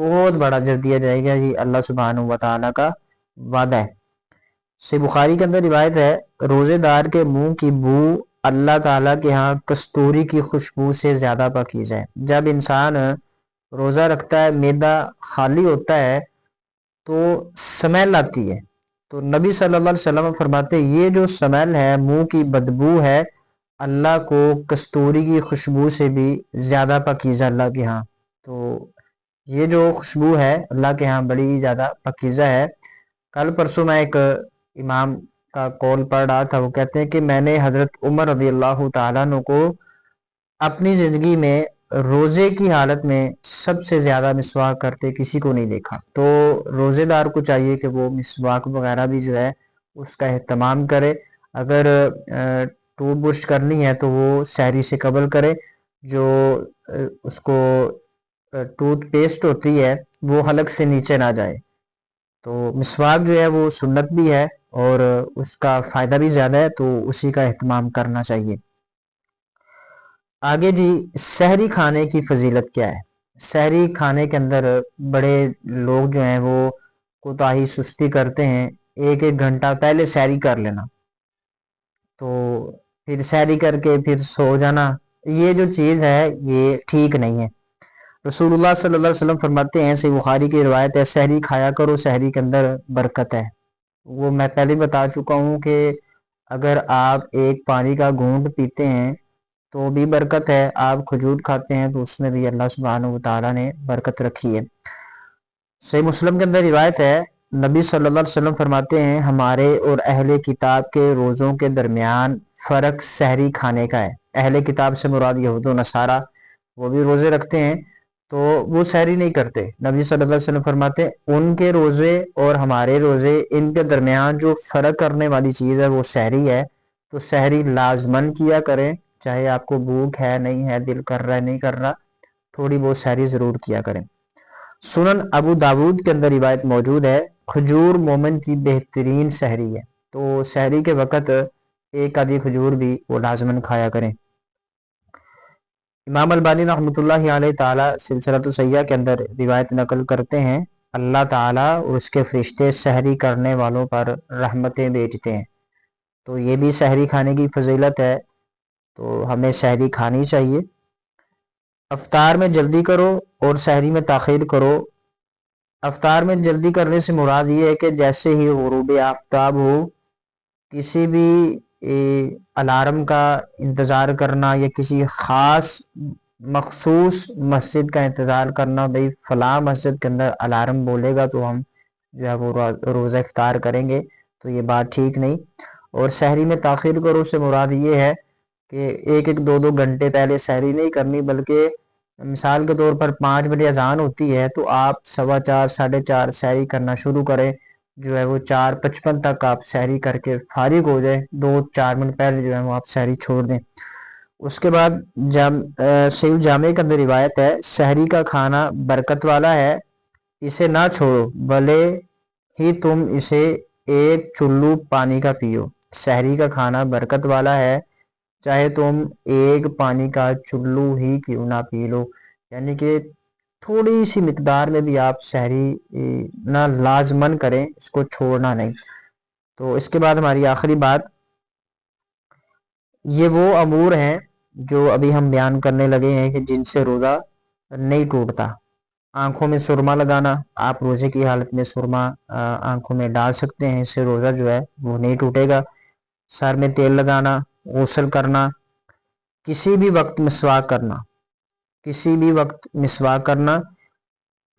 بہت بڑا اجر دیا جائے گا، یہ اللہ سبحانہ و تعالیٰ کا وعدہ ہے۔ صحیح بخاری کے اندر روایت ہے، روزے دار کے منہ کی بو اللہ تعالیٰ کے ہاں کستوری کی خوشبو سے زیادہ پاکیزہ ہے۔ جب انسان روزہ رکھتا ہے، معدہ خالی ہوتا ہے تو سمیل آتی ہے، تو نبی صلی اللہ علیہ وسلم فرماتے ہیں یہ جو سمیل ہے، منہ کی بدبو ہے، اللہ کو کستوری کی خوشبو سے بھی زیادہ پاکیزہ اللہ کے ہاں۔ تو یہ جو خوشبو ہے اللہ کے ہاں بڑی زیادہ پاکیزہ ہے۔ کل پرسوں میں ایک امام کا قول پڑھ رہا تھا، وہ کہتے ہیں کہ میں نے حضرت عمر رضی اللہ تعالیٰ عنہ کو اپنی زندگی میں روزے کی حالت میں سب سے زیادہ مسواک کرتے کسی کو نہیں دیکھا۔ تو روزے دار کو چاہیے کہ وہ مسواک وغیرہ بھی جو ہے اس کا اہتمام کرے۔ اگر ٹوٹ برش کرنی ہے تو وہ سحری سے قبل کرے، جو اس کو ٹوتھ پیسٹ ہوتی ہے وہ حلق سے نیچے نہ جائے۔ تو مسواک جو ہے وہ سنت بھی ہے اور اس کا فائدہ بھی زیادہ ہے، تو اسی کا اہتمام کرنا چاہیے۔ آگے جی، سحری کھانے کی فضیلت کیا ہے؟ سحری کھانے کے اندر بڑے لوگ جو ہیں وہ کوتاہی سستی کرتے ہیں، ایک گھنٹہ پہلے سحری کر لینا، تو پھر سحری کر کے پھر سو جانا، یہ جو چیز ہے یہ ٹھیک نہیں ہے۔ رسول اللہ صلی اللہ علیہ وسلم فرماتے ہیں، صحیح بخاری کی روایت ہے، سحری کھایا کرو، سحری کے اندر برکت ہے۔ وہ میں پہلے بتا چکا ہوں کہ اگر آپ ایک پانی کا گھونٹ پیتے ہیں تو بھی برکت ہے، آپ کھجور کھاتے ہیں تو اس میں بھی اللہ سبحانہ و تعالیٰ نے برکت رکھی ہے۔ صحیح مسلم کے اندر روایت ہے، نبی صلی اللہ علیہ وسلم فرماتے ہیں، ہمارے اور اہل کتاب کے روزوں کے درمیان فرق سحری کھانے کا ہے۔ اہل کتاب سے مراد یہود و نصارہ، وہ بھی روزے رکھتے ہیں تو وہ سحری نہیں کرتے۔ نبی صلی اللہ علیہ وسلم فرماتے ہیں ان کے روزے اور ہمارے روزے، ان کے درمیان جو فرق کرنے والی چیز ہے وہ سحری ہے، تو سحری لازمن کیا کریں، چاہے آپ کو بھوک ہے نہیں ہے، دل کر رہا ہے نہیں کر رہا، تھوڑی بہت سحری ضرور کیا کریں۔ سنن ابو داود کے اندر روایت موجود ہے، کھجور مومن کی بہترین سحری ہے، تو سحری کے وقت ایک آدھی کھجور بھی وہ لازمن کھایا کریں۔ امام البانی رحمۃ اللہ علیہ تعالی سلسلۃ الصحیحہ کے اندر روایت نقل کرتے ہیں، اللہ تعالیٰ اور اس کے فرشتے سحری کرنے والوں پر رحمتیں بھیجتے ہیں، تو یہ بھی سحری کھانے کی فضیلت ہے، تو ہمیں سحری کھانی چاہیے۔ افطار میں جلدی کرو اور سحری میں تاخیر کرو۔ افطار میں جلدی کرنے سے مراد یہ ہے کہ جیسے ہی غروب آفتاب ہو، کسی بھی الارم کا انتظار کرنا یا کسی خاص مخصوص مسجد کا انتظار کرنا، بھئی فلاں مسجد کے اندر الارم بولے گا تو ہم جو ہے وہ روزہ افطار کریں گے، تو یہ بات ٹھیک نہیں۔ اور سحری میں تاخیر کرو سے مراد یہ ہے کہ ایک دو گھنٹے پہلے سحری نہیں کرنی، بلکہ مثال کے طور پر 5 بجے اذان ہوتی ہے تو آپ 4:15 4:30 سحری کرنا شروع کریں، جو ہے وہ 4:55 تک آپ سحری کر کے فارغ ہو جائیں، 2-4 منٹ پہلے جو ہے وہ آپ سحری چھوڑ دیں۔ اس کے بعد صحیح جامع کے اندر روایت ہے، سحری کا کھانا برکت والا ہے، اسے نہ چھوڑو بھلے ہی تم اسے ایک چلو پانی کا پیو۔ سحری کا کھانا برکت والا ہے، چاہے تم ایک پانی کا چلو ہی کیوں نہ پی لو، یعنی کہ تھوڑی سی مقدار میں بھی آپ سحری نہ لازمن کریں، اس کو چھوڑنا نہیں۔ تو اس کے بعد ہماری آخری بات، یہ وہ امور ہیں جو ابھی ہم بیان کرنے لگے ہیں کہ جن سے روزہ نہیں ٹوٹتا۔ آنکھوں میں سرما لگانا، آپ روزے کی حالت میں سرما آنکھوں میں ڈال سکتے ہیں، اس سے روزہ جو ہے وہ نہیں ٹوٹے گا۔ سر میں تیل لگانا، غسل کرنا، کسی بھی وقت مسواک کرنا، کسی بھی وقت مسواک کرنا،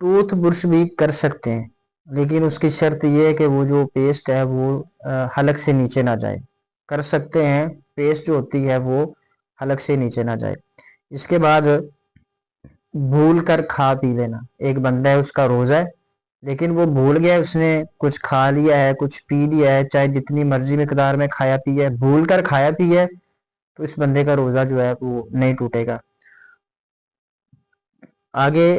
ٹوتھ برش بھی کر سکتے ہیں، لیکن اس کی شرط یہ ہے کہ وہ جو پیسٹ ہے وہ حلق سے نیچے نہ جائے۔ کر سکتے ہیں، پیسٹ جو ہوتی ہے وہ حلق سے نیچے نہ جائے۔ اس کے بعد بھول کر کھا پی لینا، ایک بندہ ہے اس کا روزہ ہے لیکن وہ بھول گیا، اس نے کچھ کھا لیا ہے، کچھ پی لیا ہے، چاہے جتنی مرضی مقدار میں کھایا پیا ہے، بھول کر کھایا پیا ہے، تو اس بندے کا روزہ جو ہے وہ نہیں ٹوٹے گا۔ آگے،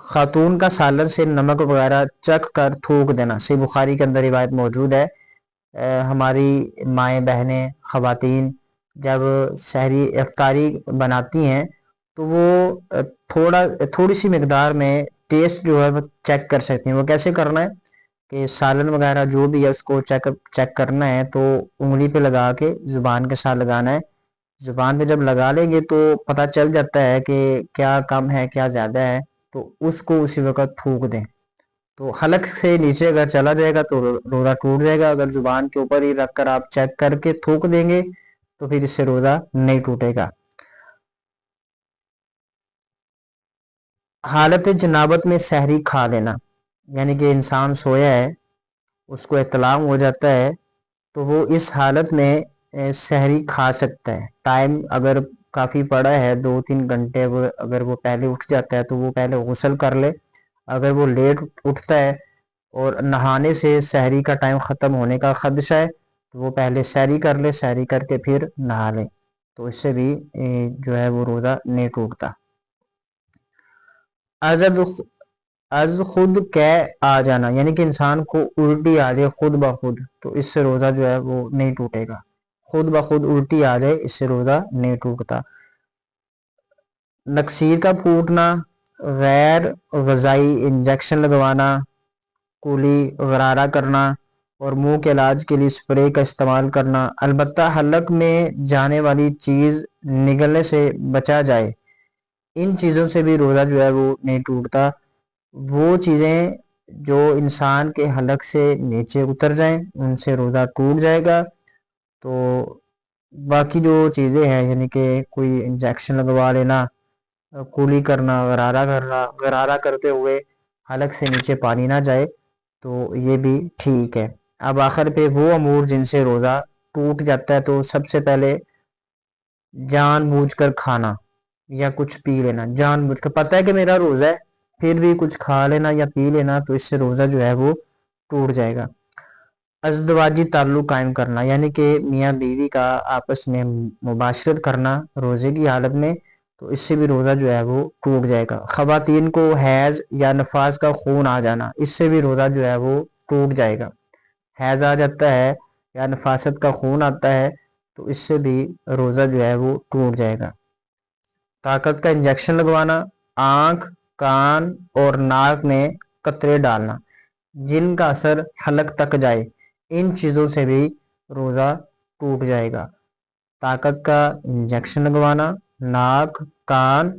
خاتون کا سالن سے نمک وغیرہ چکھ کر تھوک دینا، صحیح بخاری کے اندر روایت موجود ہے، ہماری مائیں بہنیں خواتین جب سحری افطاری بناتی ہیں تو وہ تھوڑی سی مقدار میں ٹیسٹ جو ہے وہ چیک کر سکتے ہیں۔ وہ کیسے کرنا ہے کہ سالن وغیرہ جو بھی ہے اس کو چیک کرنا ہے تو انگلی پہ لگا کے زبان کے ساتھ لگانا ہے۔ زبان پہ جب لگا لیں گے تو پتہ چل جاتا ہے کہ کیا کم ہے کیا زیادہ ہے، تو اس کو اسی وقت تھوک دیں۔ تو حلق سے نیچے اگر چلا جائے گا تو روزہ ٹوٹ جائے گا، اگر زبان کے اوپر ہی رکھ کر آپ چیک کر کے تھوک دیں گے تو پھر اس سے روزہ نہیں ٹوٹے گا۔ حالت جنابت میں سحری کھا لینا، یعنی کہ انسان سویا ہے، اس کو اطلاع ہو جاتا ہے تو وہ اس حالت میں سحری کھا سکتا ہے۔ ٹائم اگر کافی پڑا ہے 2-3 گھنٹے، اگر وہ پہلے اٹھ جاتا ہے تو وہ پہلے غسل کر لے۔ اگر وہ لیٹ اٹھتا ہے اور نہانے سے سحری کا ٹائم ختم ہونے کا خدشہ ہے تو وہ پہلے سحری کر لے، سحری کر کے پھر نہا لے، تو اس سے بھی جو ہے وہ روزہ نہیں ٹوٹتا۔ از خود آ جانا، یعنی کہ انسان کو الٹی آ جائے خود بخود، تو اس سے روزہ جو ہے وہ نہیں ٹوٹے گا۔ خود بخود الٹی آ جائے اس سے روزہ نہیں ٹوٹتا۔ نکسیر کا پھوٹنا، غیر غذائی انجیکشن لگوانا، کولی غرارہ کرنا اور منہ کے علاج کے لیے سپرے کا استعمال کرنا، البتہ حلق میں جانے والی چیز نگلنے سے بچا جائے، ان چیزوں سے بھی روزہ جو ہے وہ نہیں ٹوٹتا۔ وہ چیزیں جو انسان کے حلق سے نیچے اتر جائیں ان سے روزہ ٹوٹ جائے گا۔ تو باقی جو چیزیں ہیں یعنی کہ کوئی انجیکشن لگوا لینا، کولی کرنا، غرارہ کرتے ہوئے حلق سے نیچے پانی نہ جائے تو یہ بھی ٹھیک ہے۔ اب آخر پہ وہ امور جن سے روزہ ٹوٹ جاتا ہے، تو سب سے پہلے جان بوجھ کر کھانا یا کچھ پی لینا، جان بوجھ کر پتہ ہے کہ میرا روزہ ہے پھر بھی کچھ کھا لینا یا پی لینا تو اس سے روزہ جو ہے وہ ٹوٹ جائے گا۔ ازدواجی تعلق قائم کرنا، یعنی کہ میاں بیوی کا آپس میں مباشرت کرنا روزے کی حالت میں، تو اس سے بھی روزہ جو ہے وہ ٹوٹ جائے گا۔ خواتین کو حیض یا نفاس کا خون آ جانا، اس سے بھی روزہ جو ہے وہ ٹوٹ جائے گا۔ حیض آ جاتا ہے یا نفاست کا خون آتا ہے تو اس سے بھی روزہ جو ہے وہ ٹوٹ جائے گا۔ طاقت کا انجیکشن لگوانا، آنکھ، کان اور ناک میں قطرے ڈالنا جن کا اثر حلق تک جائے، ان چیزوں سے بھی روزہ ٹوٹ جائے گا۔ طاقت کا انجیکشن لگوانا، ناک، کان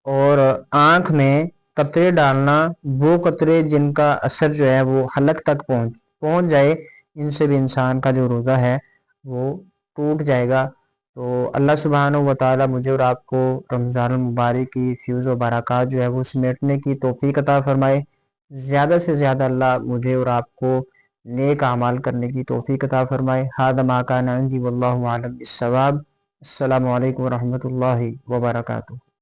اور آنکھ میں قطرے ڈالنا، وہ قطرے جن کا اثر جو ہے وہ حلق تک پہنچ جائے، ان سے بھی انسان کا جو روزہ ہے وہ ٹوٹ جائے گا۔ تو اللہ سبحانہ و تعالی مجھے اور آپ کو رمضان المبارک کی فیوز و برکات جو ہے وہ سمیٹنے کی توفیق عطا فرمائے۔ زیادہ سے زیادہ اللہ مجھے اور آپ کو نیک اعمال کرنے کی توفیق عطا فرمائے۔ ھذا ما کان عندی واللہ اعلم بالصواب۔ السلام علیکم ورحمۃ اللہ وبرکاتہ۔